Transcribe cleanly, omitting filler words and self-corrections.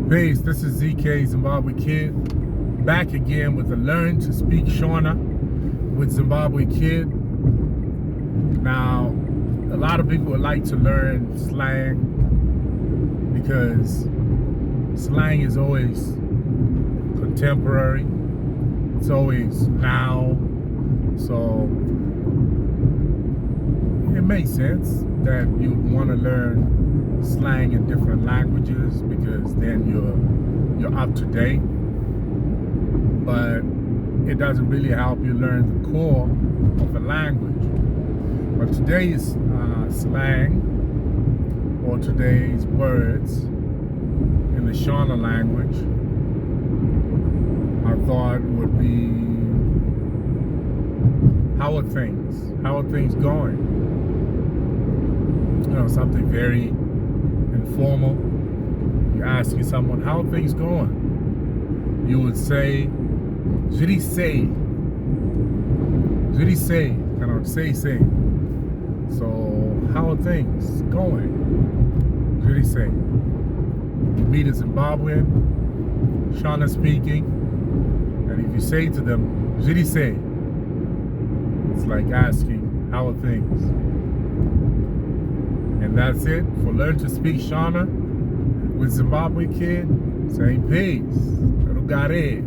Peace, this is ZK Zimbabwe Kid, back again with the Learn to Speak Shona with Zimbabwe Kid. Now, a lot of people would like to learn slang because slang is always contemporary, it's always now, so it makes sense that you want to learn slang in different languages because then you're up to date, but it doesn't really help you learn the core of a language. But today's slang, or today's words in the Shona language, I thought would be, how are things? How are things going? You know, something very informal. You're asking someone, how are things going? You would say, Jiri say, kind of say. So, how are things going? Jiri say. You meet a Zimbabwean, Shona speaking, and if you say to them, Jiri say, it's like asking, how are things? And that's it for Learn to Speak Shona with Zimbabwe Kid, saying peace. Little got it.